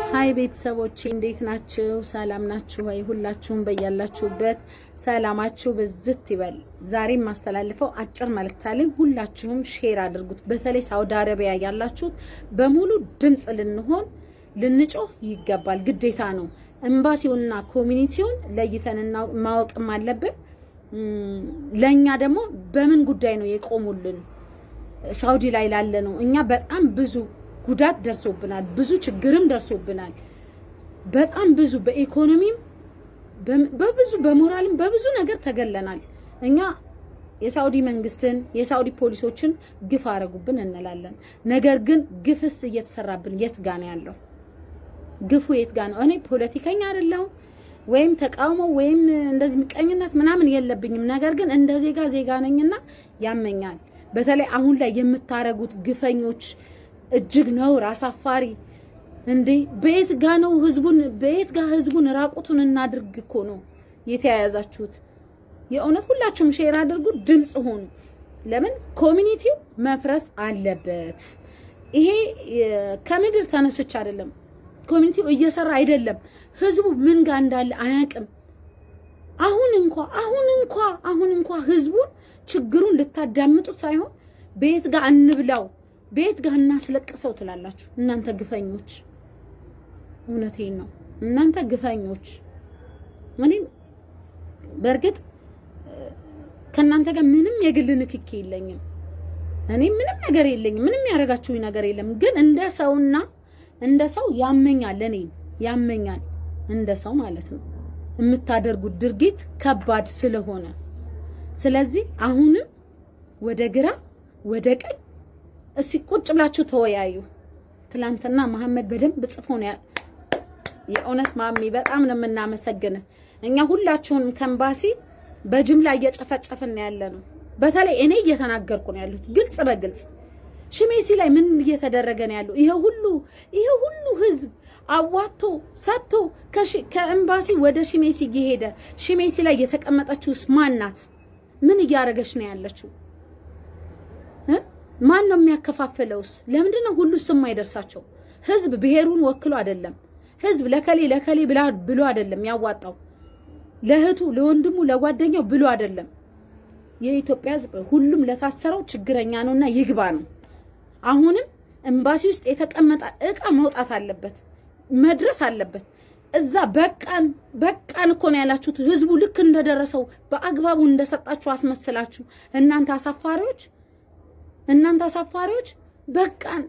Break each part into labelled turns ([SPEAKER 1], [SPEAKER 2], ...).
[SPEAKER 1] ሃይ ቤተሰቦቼ እንዴት ናችሁ? ሰላም ናችሁ ወይ? ሁላችሁም በያላችሁበት ሰላማችሁ በዝት ይበል። ዛሬም ማስተላልፈው አጭር መልእክት አለኝ። ሁላችሁም ሼር አድርጉት። በተለይ ሳውዲ አረቢያ ያላችሁት በሙሉ ድምጽ ልንጮህ ይገባል፣ ግዴታ ነው። ኤምባሲውና ኮሚኒቲውን ለይተንና ማወቅም አለብን። ለኛ ደግሞ በምን ጉዳይ ነው የቆሙልን? ሳውዲ ላይ ላለ ነው። እኛ በጣም ብዙ ጉዳት ደርሶብናል፣ ብዙ ችግርም ደርሶብናል። በጣም ብዙ በኢኮኖሚም በብዙ በሞራልም በብዙ ነገር ተገለናል። እኛ የሳውዲ መንግስትን የሳውዲ ፖሊሶችን ግፍ አረጉብን እንላለን። ነገር ግን ግፍስ እየተሰራብን የት ጋር ነው ያለው? ግፉ የት ጋር ነው? እኔ ፖለቲከኛ አይደለሁም ወይም ተቃውሞ ወይም እንደዚህ ምቀኝነት ምናምን የለብኝም። ነገር ግን እንደ ዜጋ ነኝና ያመኛል። በተለይ አሁን ላይ የምታረጉት ግፈኞች እጅግ ነው አሳፋሪ። እንዴ በየት ጋ ነው ህዝቡን ራቁቱን እናድርግ እኮ ነው የተያያዛችሁት። የእውነት ሁላችሁም ሼር አድርጉ፣ ድምጽ ሆኑ። ለምን ኮሚኒቲው መፍረስ አለበት? ይሄ ከምድር ተነስች አይደለም። ኮሚኒቲው እየሰራ አይደለም። ህዝቡ ምን ጋር እንዳለ አያውቅም። አሁን እንኳ ህዝቡን ችግሩን ልታዳምጡት ሳይሆን ቤት ጋር እንብላው ቤት ጋር እናስለቅሰው ትላላችሁ እናንተ ግፈኞች። እውነቴን ነው እናንተ ግፈኞች። እኔ በርግጥ ከናንተ ጋር ምንም የግል ንክኪ የለኝም። እኔ ምንም ነገር የለኝም። ምንም ያረጋችሁኝ ነገር የለም። ግን እንደ ሰውና እንደ ሰው ያመኛል። እኔ ያመኛል እንደ ሰው ማለት ነው የምታደርጉት ድርጊት ከባድ ስለሆነ። ስለዚህ አሁንም ወደ ግራ ወደ ቀኝ እስቲ ቁጭ ብላችሁ ተወያዩ። ትላንትና መሐመድ በደንብ ጽፎ ነው። የእውነት ማሚ በጣም ነው የምናመሰግነው። እኛ ሁላችሁንም ከኤምባሲ በጅምላ እየጨፈጨፈን ያለነው። በተለይ እኔ እየተናገርኩ ነው ያሉት ግልጽ በግልጽ ሽሜሲ ላይ ምን እየተደረገ ነው ያለው? ይሄ ሁሉ ህዝብ አዋቶ ሰጥቶ ከኤምባሲ ወደ ሽሜሲ እየሄደ ሽሜሲ ላይ የተቀመጠችውስ ማን ናት? ምን እያረገች ነው ያለችው? ማን ነው የሚያከፋፍለውስ? ለምንድን ነው ሁሉ ስም አይደርሳቸው? ህዝብ ብሔሩን ወክሎ አይደለም። ህዝብ ለከሌ ብሎ አይደለም ያዋጣው። ለእህቱ ለወንድሙ ለጓደኛው ብሎ አይደለም። የኢትዮጵያ ህዝብ ሁሉም ለታሰረው ችግረኛ ነውና ይግባ ነው። አሁንም ኤምባሲ ውስጥ የተቀመጠ እቃ መውጣት አለበት፣ መድረስ አለበት። እዛ በቃን እኮ ነው ያላችሁት። ህዝቡ ልክ እንደደረሰው በአግባቡ እንደሰጣችሁ አስመስላችሁ እናንተ አሳፋሪዎች በቃን፣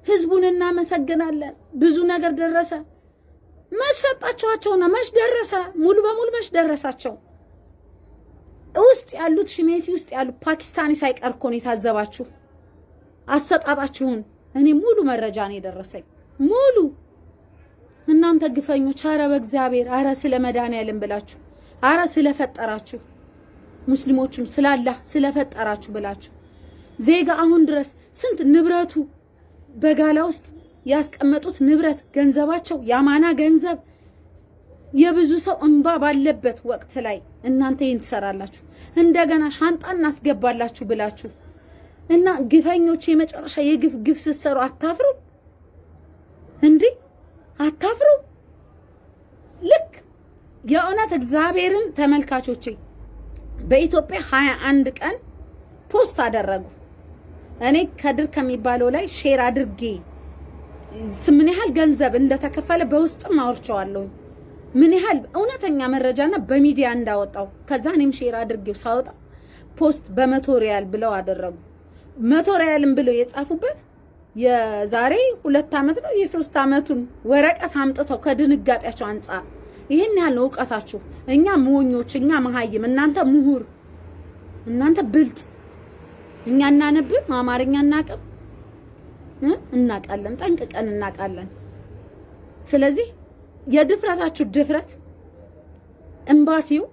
[SPEAKER 1] ህዝቡን እናመሰግናለን፣ ብዙ ነገር ደረሰ። መሰጣቸውና መሽ ደረሰ? ሙሉ በሙሉ መሽ ደረሳቸው? ውስጥ ያሉት ሽሜሲ ውስጥ ያሉ ፓኪስታኒ ሳይቀር እኮ ነው የታዘባችሁ አሰጣጣችሁን። እኔ ሙሉ መረጃ ነው የደረሰኝ ሙሉ። እናንተ ግፈኞች፣ አረ በእግዚአብሔር፣ አረ ስለ መድኃኒዓለም ብላችሁ፣ አረ ስለፈጠራችሁ ሙስሊሞችም ስላላህ ስለፈጠራችሁ ብላችሁ ዜጋ አሁን ድረስ ስንት ንብረቱ በጋላ ውስጥ ያስቀመጡት ንብረት ገንዘባቸው ያማና ገንዘብ የብዙ ሰው እንባ ባለበት ወቅት ላይ እናንተ ይህን ትሰራላችሁ። እንደገና ሻንጣ እናስገባላችሁ ብላችሁ እና ግፈኞች የመጨረሻ ግፍ ስትሰሩ አታፍሩ እንዴ? አታፍሩ? ልክ የእውነት እግዚአብሔርን ተመልካቾቼ በኢትዮጵያ 21 ቀን ፖስት አደረጉ። እኔ ከድር ከሚባለው ላይ ሼር አድርጌ ምን ያህል ገንዘብ እንደተከፈለ በውስጥም አወርቻለሁ። ምን ያህል እውነተኛ መረጃና በሚዲያ እንዳወጣው። ከዛ እኔም ሼር አድርጌው ሳወጣ ፖስት በ100 ሪያል ብለው አደረጉ። 100 ሪያልም ብለው የጻፉበት የዛሬ 2 አመት ነው የ3 አመቱን ወረቀት አምጥተው ከድንጋጤያቸው አንፃር ይሄን ያህል ነው ዕውቀታችሁ። እኛ ሞኞች፣ እኛ መሃይም፣ እናንተ ምሁር፣ እናንተ ብልጥ። እኛ እናነብም አማርኛ እናቀም እናቃለን፣ ጠንቅቀን እናቃለን። ስለዚህ የድፍረታችሁ ድፍረት ኤምባሲው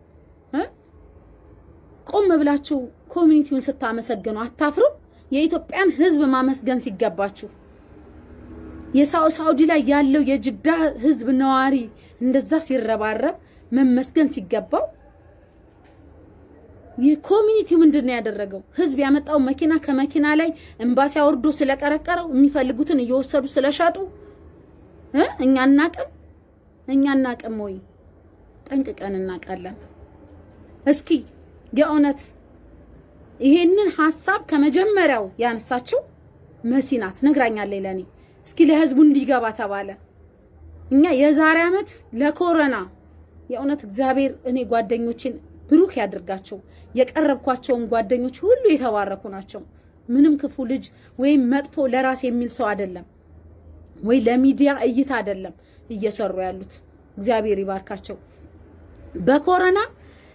[SPEAKER 1] ቆም ብላችሁ ኮሚኒቲውን ስታመሰግኑ አታፍሩ? የኢትዮጵያን ህዝብ ማመስገን ሲገባችሁ የሳውዲ ላይ ያለው የጅዳ ህዝብ ነዋሪ እንደዛ ሲረባረብ መመስገን ሲገባው የኮሚኒቲው ምንድነው ያደረገው? ህዝብ ያመጣው መኪና ከመኪና ላይ ኤምባሲ አውርዶ ስለቀረቀረው የሚፈልጉትን እየወሰዱ ስለሻጡ እኛ እናቅም ወይ ጠንቅቀን እናቃለን እስኪ የእውነት ይሄንን ሐሳብ ከመጀመሪያው ያነሳችው መሲናት ነግራኛለች ለኔ እስኪ ለህዝቡ እንዲገባ ተባለ እኛ የዛሬ አመት ለኮሮና የእውነት እግዚአብሔር እኔ ጓደኞቼን ብሩክ ያድርጋቸው የቀረብኳቸውን ጓደኞች ሁሉ የተባረኩ ናቸው ምንም ክፉ ልጅ ወይ መጥፎ ለራስ የሚል ሰው አይደለም ወይ ለሚዲያ እይታ አይደለም እየሰሩ ያሉት እግዚአብሔር ይባርካቸው በኮሮና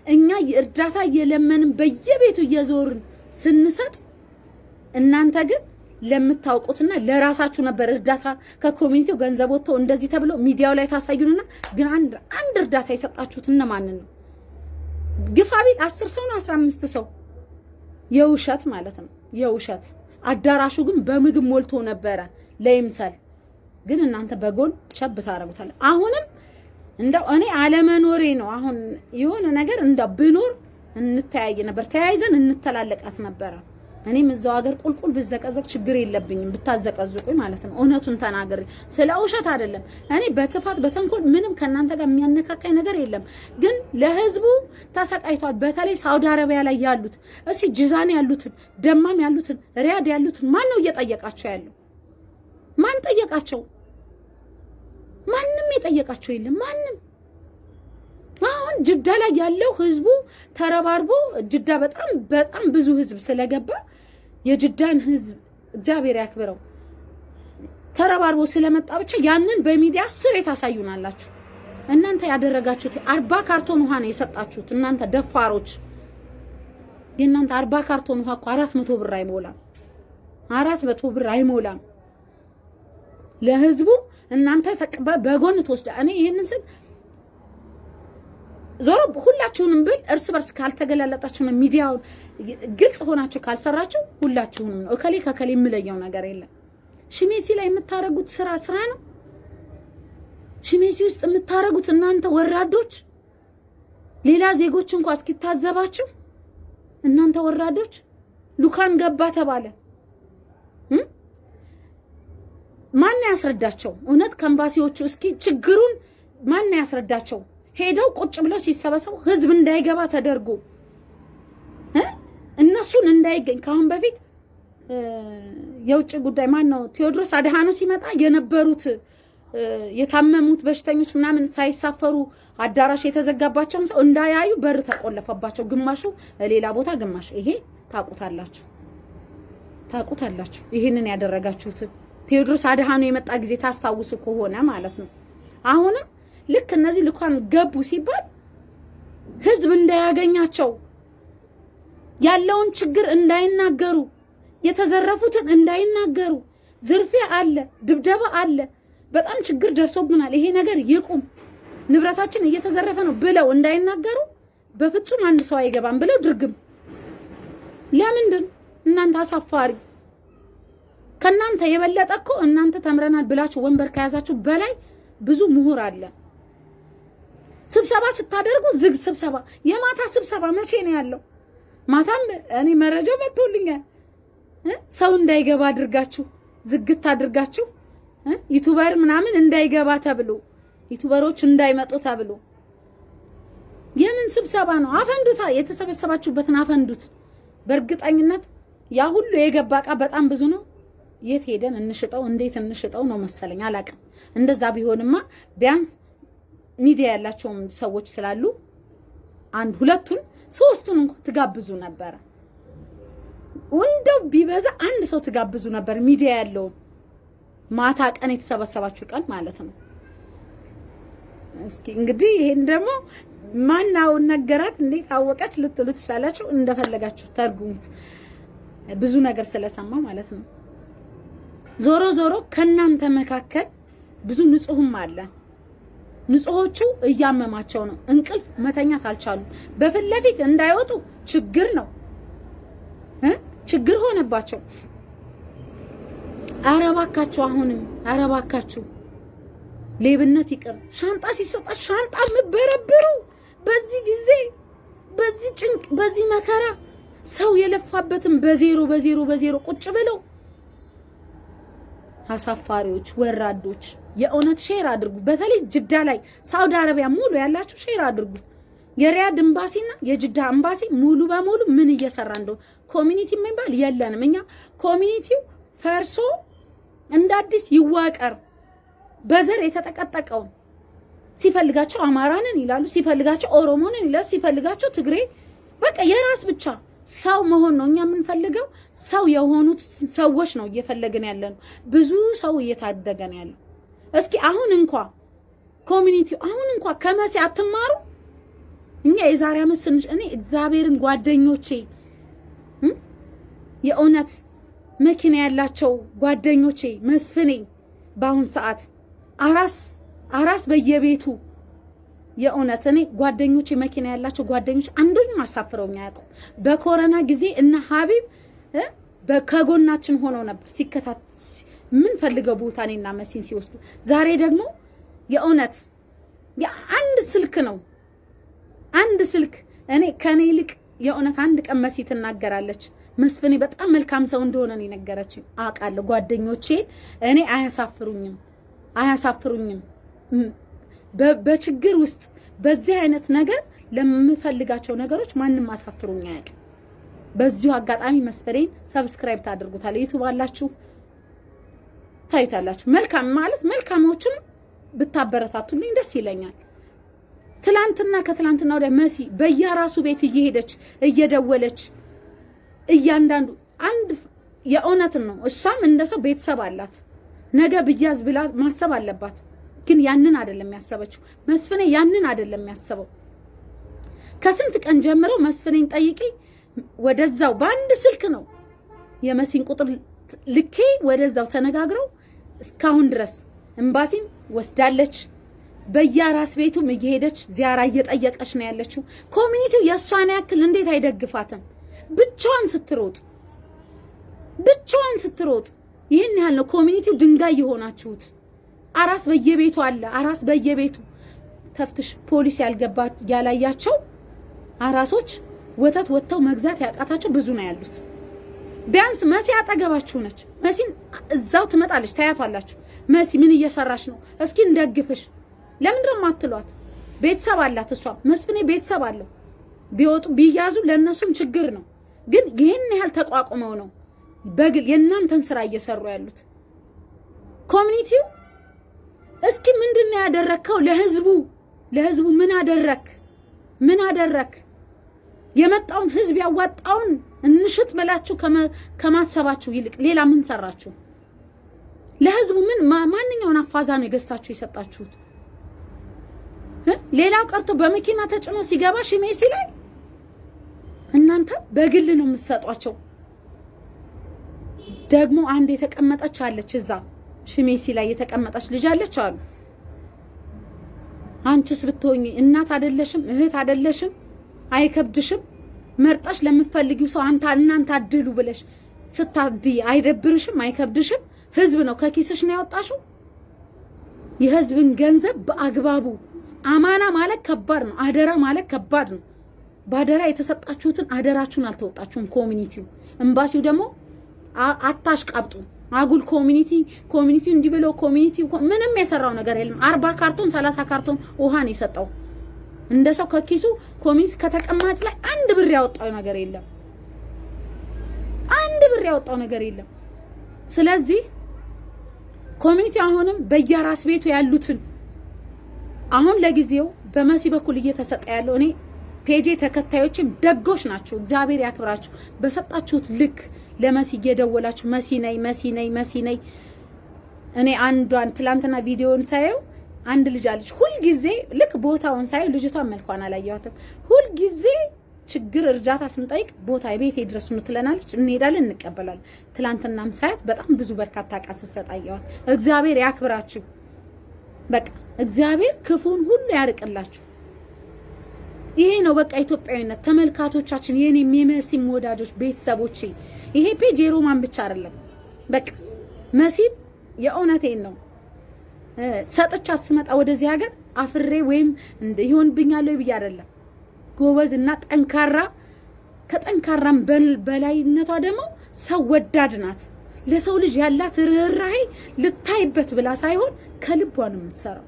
[SPEAKER 1] እኛ እርዳታ እየለመንን በየቤቱ እየዞርን ስንሰጥ እናንተ ግን ለምታውቁትና ለራሳችሁ ነበር እርዳታ ከኮሚኒቲው ገንዘብ ወጥቶ እንደዚህ ተብሎ ሚዲያው ላይ ታሳዩንና ግን አንድ እርዳታ የሰጣችሁት እነማን ነው ግፋቢል 10 ሰው ነው 15 ሰው የውሸት ማለት ነው የውሸት አዳራሹ ግን በምግብ ሞልቶ ነበር ለይምሰል ግን እናንተ በጎን ቸብ ታረጉታል አሁንም እንደው እኔ አለመኖሬ ነው አሁን የሆነ ነገር እንደው ብኖር እንተያየ ነበር ተያይዘን እንተላለቃት ነበር እኔም እዛው ሀገር ቁልቁል ብዘቀዘቅ ችግር የለብኝም ብታዘቀዝቁኝ ማለት ነው እውነቱን ተናገር ስለ ውሸት አይደለም እኔ በክፋት በተንኮል ምንም ከናንተ ጋር የሚያነካካይ ነገር የለም ግን ለህዝቡ ተሰቃይቷል በተለይ ሳውዲ አረቢያ ላይ ያሉት እሺ ጂዛን ያሉትን ደማም ያሉትን ሪያድ ያሉትን ማን ነው እየጠየቃቸው ያለው ማን ጠየቃቸው ማንንም የጠየቃቸው የለም ማንንም አሁን ጅዳ ላይ ያለው ህዝቡ ተረባርቦ ጅዳ በጣም ብዙ ህዝብ ስለገባ የጅዳን ህዝብ እግዚአብሔር ያክብረው ተረባርቦ ስለመጣ ብቻ ያንን በሚዲያ ስር ታሳዩናላችሁ እናንተ ያደረጋችሁት 40 ካርቶን ውሃ ነው የሰጣችሁት እናንተ ደፋሮች የእናንተ 40 ካርቶን ውሃ 400 ብር አይሞላም 400 ብር አይሞላም ለህዝቡ እናንተ በጎን ተወስደ እኔ ይሄንን ስል ዞሮ ሁላችሁንም ብል እርስ በርስ ካልተገላለጣችሁ ነው ሚዲያው ግልጽ ሆናችሁ ካልሰራችሁ ሁላችሁንም ነው እከሌ ከከሌ የምለየው ነገር የለም ሽሜሲ ላይ የምታረጉት ስራ ነው ሽሜሲ ውስጥ የምታረጉት እናንተ ወራዶች ሌላ ዜጎች እንኳን እስኪታዘባችሁ እናንተ ወራዶች ሉካን ገባ ተባለ ማን ያስረዳቸው እውነት ካምባሲዎቹ እስኪ ችግሩን ማን ያስረዳቸው ሄደው ቁጭ ብለው ሲሰበሰቡ ህዝብ እንዳይገባ ተደርጎ እነሱን እንዳይገኝ ካሁን በፊት የውጭ ጉዳይ ማን ነው ቴዎድሮስ አድሃኖ ሲመጣ የነበሩት የታመሙት በሽተኞች ምናምን ሳይሳፈሩ አዳራሽ የተዘጋባቸው ሰው እንዳያዩ በር ተቆለፈባቸው ግማሹ ሌላ ቦታ ግማሽ ይሄ ታቁታላችሁ ይሄንን ያደረጋችሁት ቴዎድሮስ አድሃኖ የመጣ ጊዜ ታስታውሱ ከሆነ ማለት ነው አሁንም ልክ እነዚህ ልኳን ገቡ ሲባል ህዝብ እንዳያገኛቸው ያለውን ችግር እንዳይናገሩ የተዘረፉትን እንዳይናገሩ ዝርፊያ አለ ድብደባ አለ በጣም ችግር ደርሶብናል ይሄ ነገር ይቁም ንብረታችን እየተዘረፈ ነው ብለው እንዳይናገሩ በፍጹም አንድ ሰው አይገባም ብለው ድርግም ለምንድን እናንተ አሳፋሪ ከናንተ የበለጠኮ እናንተ ተምረናል ብላችሁ ወንበር ከያዛችሁ በላይ ብዙ ምሁር አለ ስብሰባ ስታደርጉ ዝግ ስብሰባ የማታ ስብሰባ መቼ ነው ያለው ማታም እኔ መረጃ መጥቶልኛል ሰው እንዳይገባ አድርጋችሁ ዝግት አድርጋችሁ ዩቲዩበር ምናምን እንዳይገባ ተብሎ ዩቲዩበሮች እንዳይመጡ ተብሎ የምን ስብሰባ ነው አፈንዱታ የተሰበሰባችሁበትን አፈንዱት በእርግጠኝነት ያ ሁሉ የገባቃ በጣም ብዙ ነው የት ሄደን እንሽጠው እንዴት እንሽጠው ነው መሰለኝ አላቀም እንደዛ ቢሆንማ ቢያንስ ሚዲያ ያላቸው ሰዎች ስላሉ አንድ ሁለቱን ሶስቱን እንኳን ትጋብዙ ነበር እንደው ቢበዛ አንድ ሰው ትጋብዙ ነበር ሚዲያ ያለው ማታ ቀን የተሰበሰባችሁ ቀን ማለት ነው እስኪ እንግዲህ ይሄን ደግሞ ማናው ነገራት እንዴት አወቀች ልትሉ ትችላላችሁ እንደፈለጋችሁ ተርጉሙት ብዙ ነገር ስለሰማ ማለት ነው ዞሮ ከናንተ መካከል ብዙ ንጹህም አለ ንጹሆቹ እያመማቸው ነው እንቅልፍ መተኛት አልቻሉ በፍለፊት እንዳይወጡ ችግር ነው ችግር ሆነባቸው አረባካችሁ አሁንም አረባካችሁ ሌብነት ይቅር ሻንጣ ሲሰጣ ሻንጣ ምበረብሩ በዚህ ጊዜ በዚህ ጭንቅ በዚህ መከራ ሰው የለፋበትን በዜሮ ቁጭ ብለው አሳፋሪዎች ወራዶች የእውነት ሼር አድርጉ። በተለይ ጅዳ ላይ ሳውዲ አረቢያ ሙሉ ያላችሁ ሼር አድርጉት። የሪያድ ኤምባሲና የጅዳ ኤምባሲ ሙሉ በሙሉ ምን እየሰራ እንደው ኮሚኒቲ የሚባል የለንም እኛ። ኮሚኒቲው ፈርሶ እንደ አዲስ ይዋቀር። በዘር የተጠቀጠቀው ሲፈልጋቸው አማራንን ይላሉ፣ ሲፈልጋቸው ኦሮሞንን ይላሉ፣ ሲፈልጋቸው ትግሬ በቃ የራስ ብቻ ሰው መሆን ነው እኛ የምንፈልገው። ሰው የሆኑት ሰዎች ነው እየፈለግን ያለነው። ብዙ ሰው እየታደገን ያለው። እስኪ አሁን እንኳን ኮሚኒቲው አሁን እንኳን ከመሲ አትማሩ። እኛ የዛሬ አመት ስንሽ እኔ እግዚአብሔርን ጓደኞቼ የእውነት መኪና ያላቸው ጓደኞቼ መስፍኔ በአሁን ሰዓት አራስ በየቤቱ የእውነት እኔ ጓደኞቼ መኪና ያላቸው ጓደኞች አንዱን ማሳፍረውኛ ያውቁ። በኮሮና ጊዜ እና ሀቢብ ከጎናችን ሆነው ነበር ሲከታት ምን ፈልገው ቦታ እኔና መሲን ሲወስዱ። ዛሬ ደግሞ የእውነት አንድ ስልክ ነው አንድ ስልክ እኔ ከኔ ይልቅ የእውነት አንድ ቀን መሲ ትናገራለች። መስፍኔ በጣም መልካም ሰው እንደሆነ ነው የነገረችኝ። አውቃለሁ ጓደኞቼ እኔ አያሳፍሩኝም። በችግር ውስጥ በዚህ አይነት ነገር ለምፈልጋቸው ነገሮች ማንንም አሳፍሩኝ አያውቅም። በዚሁ አጋጣሚ መስፍኔን ሰብስክራይብ ታደርጉታላችሁ። ዩቲዩብ አላችሁ ታዩታላችሁ። መልካም ማለት መልካሞችን ብታበረታቱልኝ ደስ ይለኛል። ትላንትና ከትላንትና ወዲያ መሲ በየራሱ ቤት እየሄደች እየደወለች እያንዳንዱ አንድ የእውነትን ነው። እሷም እንደሰው ቤተሰብ አላት። ነገ ብያዝ ብላ ማሰብ አለባት። ግን ያንን አይደለም ያሰበችው። መስፍኔ ያንን አይደለም ያሰበው። ከስንት ቀን ጀምሮ መስፍኔን ጠይቂ ወደዛው በአንድ ስልክ ነው የመሲን ቁጥር ልኬ ወደዛው ተነጋግረው እስካሁን ድረስ ኤምባሲም ወስዳለች። በየራስ ቤቱም እየሄደች ዚያራ እየጠየቀች ነው ያለችው። ኮሚኒቲው የሷን ያክል እንዴት አይደግፋትም? ብቻዋን ስትሮጥ ይሄን ያህል ነው ኮሚኒቲው ድንጋይ የሆናችሁት። አራስ በየቤቱ አለ። አራስ በየቤቱ ተፍትሽ ፖሊስ ያላያቸው አራሶች ወተት ወጥተው መግዛት ያቃታቸው ብዙ ነው ያሉት። ቢያንስ መሲ አጠገባችሁ ነች። መሲን እዛው ትመጣለች ታያቷላችሁ። መሲ ምን እየሰራሽ ነው? እስኪ እንደግፍሽ። ለምንድነው ማትሏት? ቤተሰብ አላት እሷ። መስፍኔ ቤተሰብ አለው። ቢወጡ ቢያዙ ለነሱም ችግር ነው። ግን ይሄን ያህል ተቋቁመው ነው በግል የናንተን ስራ እየሰሩ ያሉት። ኮሚኒቲው እስኪ ምንድነው ያደረከው ለህዝቡ ምን አደረክ? የመጣውን ህዝብ ያዋጣውን እንሽጥ ብላችሁ ከማሰባችሁ ይልቅ ሌላ ምን ሰራችሁ? ለህዝቡ ምን ማንኛውን አፋዛ ነው ገዝታችሁ የሰጣችሁት? ሌላው ቀርቶ በመኪና ተጭኖ ሲገባ ሽሜሲ ላይ እናንተ በግል ነው የምትሰጧቸው። ደግሞ አንድ የተቀመጠች አለች እዛ ሽሜሲ ላይ የተቀመጠች ልጅ አለች አሉ። አንቺስ ብትሆኚ እናት አይደለሽም? እህት አይደለሽም? አይከብድሽም? መርጣሽ ለምትፈልጊው ሰው እናንተ አድሉ ብለሽ ስታድይ አይደብርሽም? አይከብድሽም? ህዝብ ነው ከኪስሽ ነው ያወጣሽው። የህዝብን ገንዘብ በአግባቡ አማና ማለት ከባድ ነው። አደራ ማለት ከባድ ነው። ባደራ የተሰጣችሁትን አደራችሁን አልተወጣችሁም። ኮሚኒቲው ኤምባሲው ደግሞ አታሽቃብጡ። አጉል ኮሚኒቲ እንዲበለው ኮሚኒቲ ምንም የሰራው ነገር የለም። 40 ካርቶን 30 ካርቶን ውሃ ነው የሰጠው። እንደሰው ከኪሱ ኮሚኒቲ ከተቀማጭ ላይ አንድ ብር ያወጣው ነገር የለም። ስለዚህ ኮሚኒቲ አሁንም በየራስ ቤቱ ያሉትን አሁን ለጊዜው በመሲ በኩል እየተሰጠ ያለው እኔ ፔጄ ተከታዮችም ደጎች ናቸው። እግዚአብሔር ያክብራችሁ። በሰጣችሁት ልክ ለመሲ እየደወላችሁ መሲ ነይ እኔ አንዷን ትላንትና ቪዲዮን ሳየው አንድ ልጅ አለች። ሁሉ ጊዜ ልክ ቦታውን ሳየው ልጅቷን መልኳን አላየኋትም። ሁሉ ጊዜ ችግር እርዳታ ስንጠይቅ ቦታ ቤቴ ድረስ ነው ትለናለች። እንሄዳለን እንቀበላለን። ትላንትናም ሳያት በጣም ብዙ በርካታ ቃ ሰጣያዋት። እግዚአብሔር ያክብራችሁ። በቃ እግዚአብሔር ክፉን ሁሉ ያርቅላችሁ። ይሄ ነው በቃ ኢትዮጵያዊነት። ተመልካቾቻችን የኔም የመሲም ወዳጆች ቤተሰቦቼ ይሄ ፔጅ የሮማን ብቻ አይደለም። በቃ መሲ የእውነቴን ነው ሰጥቻት ስመጣ ወደዚህ ሀገር አፍሬ ወይም ይሆንብኛል ብዬ አይደለም። ጎበዝና ጠንካራ ከጠንካራም በላይነቷ ደግሞ ሰው ወዳድ ናት። ለሰው ልጅ ያላት ርህራሄ ልታይበት ብላ ሳይሆን ከልቧ ነው የምትሰራው።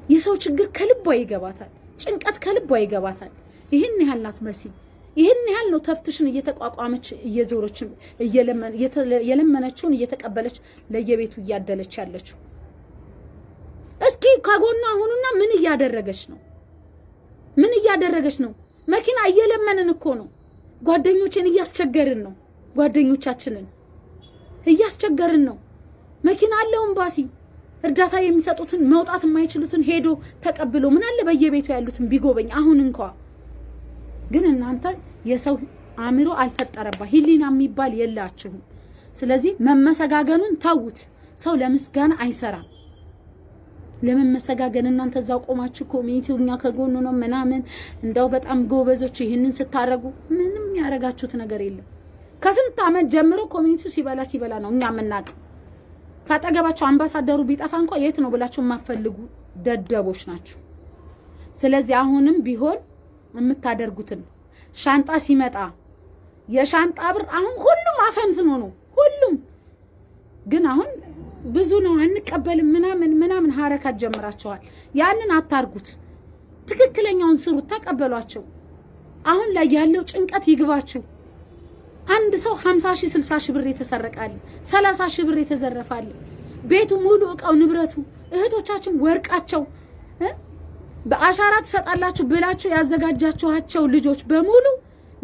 [SPEAKER 1] የሰው ችግር ከልቧ ይገባታል፣ ጭንቀት ከልቧ ይገባታል። ይሄን ያህል ናት መሲ። ይሄን ያህል ነው ተፍትሽን እየተቋቋመች እየዞረች የለመነችውን እየተቀበለች ለየቤቱ እያደለች ያለችው። እስኪ ከጎኗ አሁንና ምን እያደረገች ነው? ምን እያደረገች ነው? መኪና እየለመንን እኮ ነው። ጓደኞችን እያስቸገርን ነው። ጓደኞቻችንን እያስቸገርን ነው። መኪና አለው ኤምባሲ እርዳታ የሚሰጡትን መውጣት የማይችሉትን ሄዶ ተቀብሎ ምን አለ በየቤቱ ያሉትን ቢጎበኝ። አሁን እንኳን ግን እናንተ የሰው አእምሮ አልፈጠረባ ህሊና የሚባል የላችሁም። ስለዚህ መመሰጋገኑን ታውት። ሰው ለምስጋና አይሰራም። ለመመሰጋገን እናንተ እዛው ቆማችሁ ኮሚኒቲውኛ ከጎኑ ነው ምናምን እንደው በጣም ጎበዞች ይሄንን ስታረጉ ምንም ያረጋችሁት ነገር የለም። ከስንት አመት ጀምሮ ኮሚኒቲው ሲበላ ነው እኛ የምናቀው። ካጠገባችሁ አምባሳደሩ ቢጠፋ እንኳን የት ነው ብላችሁ ማፈልጉ ደደቦች ናችሁ። ስለዚህ አሁንም ቢሆን የምታደርጉትን ሻንጣ ሲመጣ የሻንጣ ብር አሁን ሁሉም አፈንፍኖ ነው ሁሉም። ግን አሁን ብዙ ነው አንቀበልም ምናምን ሐረካት ጀምራችኋል። ያንን አታርጉት። ትክክለኛውን ስሩት፣ ተቀበሏቸው። አሁን ላይ ያለው ጭንቀት ይግባችሁ። አንድ ሰው 50 ሺህ 60 ሺህ ብር የተሰረቃል፣ 30 ሺህ ብር የተዘረፋል። ቤቱ ሙሉ እቃው ንብረቱ እህቶቻችን ወርቃቸው በአሻራ ተሰጣላችሁ ብላችሁ ያዘጋጃችኋቸው ልጆች በሙሉ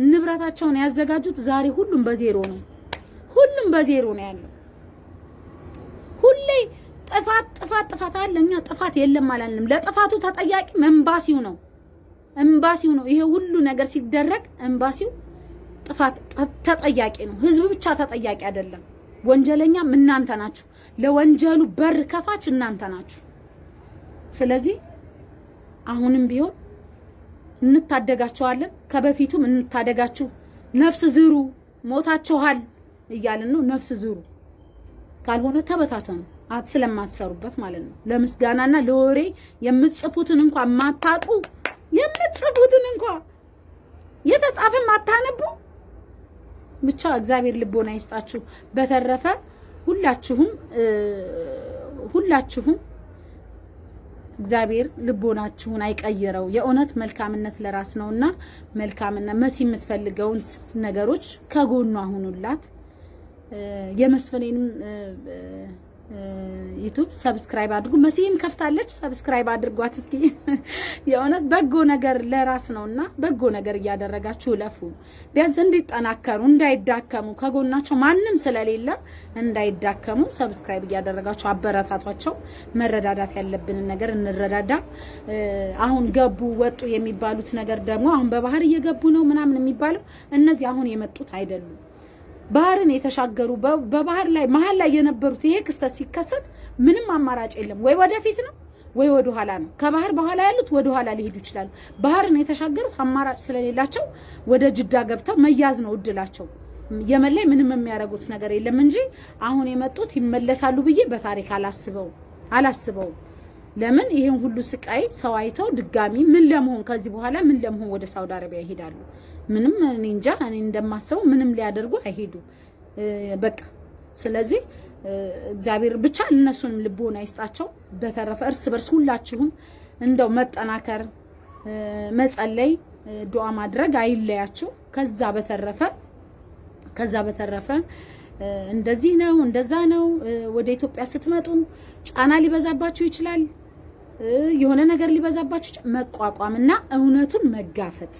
[SPEAKER 1] ንብረታቸውን ያዘጋጁት ዛሬ ሁሉም በዜሮ ነው። ሁሉም በዜሮ ነው ያለው። ሁሌ ጥፋት አለኛ ጥፋት የለም አላልንም። ለጥፋቱ ተጠያቂ ኤምባሲው ነው። ኤምባሲው ነው። ይሄ ሁሉ ነገር ሲደረግ ኤምባሲው ጥፋት ተጠያቂ ነው። ህዝብ ብቻ ተጠያቂ አይደለም። ወንጀለኛም እናንተ ናችሁ። ለወንጀሉ በር ከፋች እናንተ ናችሁ። ስለዚህ አሁንም ቢሆን እንታደጋችኋለን። ከበፊቱም እንታደጋችሁ። ነፍስ ዝሩ፣ ሞታችኋል እያልን ነው። ነፍስ ዝሩ፣ ካልሆነ ተበታተኑ። ስለማትሰሩበት ማለት ነው። ለምስጋናና ለወሬ የምትጽፉትን እንኳን ማታቁ የምትጽፉትን እንኳን የተጻፈ ማታነቡ ብቻ እግዚአብሔር ልቦና ይስጣችሁ። በተረፈ ሁላችሁም እግዚአብሔር ልቦናችሁን አይቀይረው። የእውነት መልካምነት ለራስ ነውና መልካምና መሲ የምትፈልገውን ነገሮች ከጎኗ ሁኑላት። የመስፈኔንም ዩቲዩብ ሰብስክራይብ አድርጉ። መሲም ከፍታለች፣ ሰብስክራይብ አድርጓት እስኪ። የእውነት በጎ ነገር ለራስ ነውና በጎ ነገር እያደረጋችሁ ለፉ። ቢያንስ እንዲጠናከሩ እንዳይዳከሙ፣ ከጎናቸው ማንም ስለሌለ እንዳይዳከሙ ሰብስክራይብ እያደረጋችሁ አበረታቷቸው። መረዳዳት ያለብንን ነገር እንረዳዳ። አሁን ገቡ ወጡ የሚባሉት ነገር ደግሞ አሁን በባህር እየገቡ ነው ምናምን የሚባለው እነዚህ አሁን የመጡት አይደሉም። ባህርን የተሻገሩ በባህር ላይ መሃል ላይ የነበሩት ይሄ ክስተት ሲከሰት ምንም አማራጭ የለም። ወይ ወደፊት ነው ወይ ወደ ኋላ ነው። ከባህር በኋላ ያሉት ወደ ኋላ ሊሄዱ ይችላሉ። ባህርን የተሻገሩት አማራጭ ስለሌላቸው ወደ ጅዳ ገብተው መያዝ ነው እድላቸው። የመን ላይ ምንም የሚያረጉት ነገር የለም እንጂ አሁን የመጡት ይመለሳሉ ብዬ በታሪክ አላስበው። ለምን ይሄን ሁሉ ስቃይ ሰው አይተው ድጋሚ ምን ለመሆን ከዚህ በኋላ ምን ለመሆን ወደ ሳውዲ አረቢያ ይሄዳሉ? ምንም እንጃ። እኔ እንደማስበው ምንም ሊያደርጉ አይሄዱ በቃ። ስለዚህ እግዚአብሔር ብቻ እነሱንም ልቦና ይስጣቸው። በተረፈ እርስ በርስ ሁላችሁም እንደው መጠናከር፣ መጸለይ፣ ዱዓ ማድረግ አይለያችሁ። ከዛ በተረፈ እንደዚህ ነው እንደዛ ነው። ወደ ኢትዮጵያ ስትመጡ ጫና ሊበዛባችሁ ይችላል። የሆነ ነገር ሊበዛባችሁ መቋቋምና እውነቱን መጋፈጥ።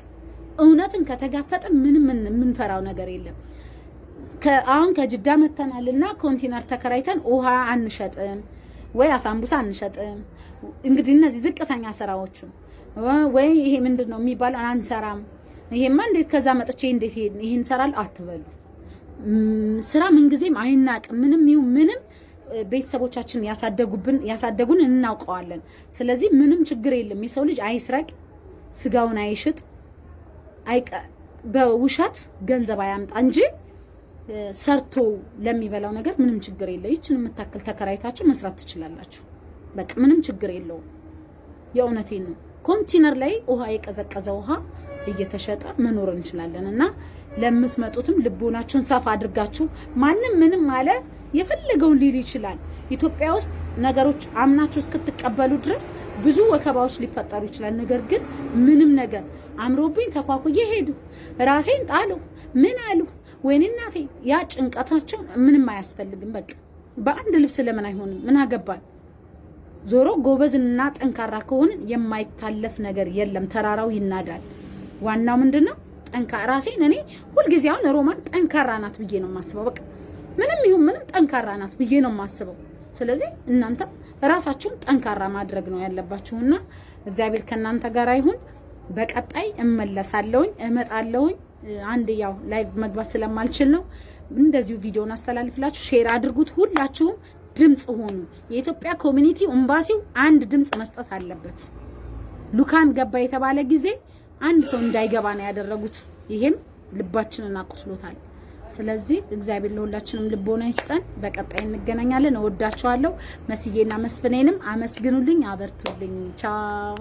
[SPEAKER 1] እውነትን ከተጋፈጥን ምንም ምንፈራው ነገር የለም። አሁን ከጅዳ መተናልና ኮንቴነር ተከራይተን ውሃ አንሸጥም ወይ አሳምቡሳ አንሸጥም። እንግዲህ እነዚህ ዝቅተኛ ስራዎቹ ወይ ይሄ ምንድነው የሚባለው አንሰራም። ይሄማ እንዴት ከዛ መጥቼ እንዴት ይሄን ሰራል አትበሉ። ስራ ምንጊዜም አይናቅም። ምንም ቤተሰቦቻችን ያሳደጉን እናውቀዋለን። ስለዚህ ምንም ችግር የለም። የሰው ልጅ አይስረቅ፣ ስጋውን አይሽጥ፣ በውሸት ገንዘብ አያምጣ እንጂ ሰርቶ ለሚበላው ነገር ምንም ችግር የለም። ይችን የምታክል ተከራይታችሁ መስራት ትችላላችሁ። በቃ ምንም ችግር የለውም። የእውነቴን ነው። ኮንቴነር ላይ ውሃ የቀዘቀዘ ውሃ እየተሸጠ መኖር እንችላለንና ለምትመጡትም ልቦናችሁን ሰፋ አድርጋችሁ ማንም ምንም አለ የፈለገውን ሊል ይችላል። ኢትዮጵያ ውስጥ ነገሮች አምናችሁ እስክትቀበሉ ድረስ ብዙ ወከባዎች ሊፈጠሩ ይችላል። ነገር ግን ምንም ነገር አምሮብኝ ተኳኩዬ ሄዱ፣ ራሴን ጣሉ፣ ምን አሉ ወይኔ እናቴ ያ ጭንቀታቸው ምንም አያስፈልግም። በቃ በአንድ ልብስ ለምን አይሆንም? ምን አገባል? ዞሮ ጎበዝና ጠንካራ ከሆነ የማይታለፍ ነገር የለም። ተራራው ይናዳል። ዋናው ምንድነው? ጠንካራ ራሴን እኔ ሁልጊዜ አሁን ሮማን ጠንካራ ናት ብዬ ነው የማስበው። በቃ ምንም ይሁን ምንም ጠንካራ ናት ብዬ ነው የማስበው። ስለዚህ እናንተ ራሳችሁን ጠንካራ ማድረግ ነው ያለባችሁና እግዚአብሔር ከናንተ ጋር ይሁን። በቀጣይ እመጣለሁኝ። አንድ ያው ላይቭ መግባት ስለማልችል ነው እንደዚሁ ቪዲዮን አስተላልፍላችሁ ሼር አድርጉት። ሁላችሁም ድምጽ ሆኑ። የኢትዮጵያ ኮሚኒቲ ኤምባሲው አንድ ድምጽ መስጠት አለበት። ሉካን ገባ የተባለ ጊዜ አንድ ሰው እንዳይገባ ነው ያደረጉት። ይሄም ልባችንን አቁስሎታል። ስለዚህ እግዚአብሔር ለሁላችንም ልቦና ይስጠን። በቀጣይ እንገናኛለን። እወዳችኋለሁ። መስዬና መስፍኔንም አመስግኑልኝ፣ አበርቱልኝ። ቻው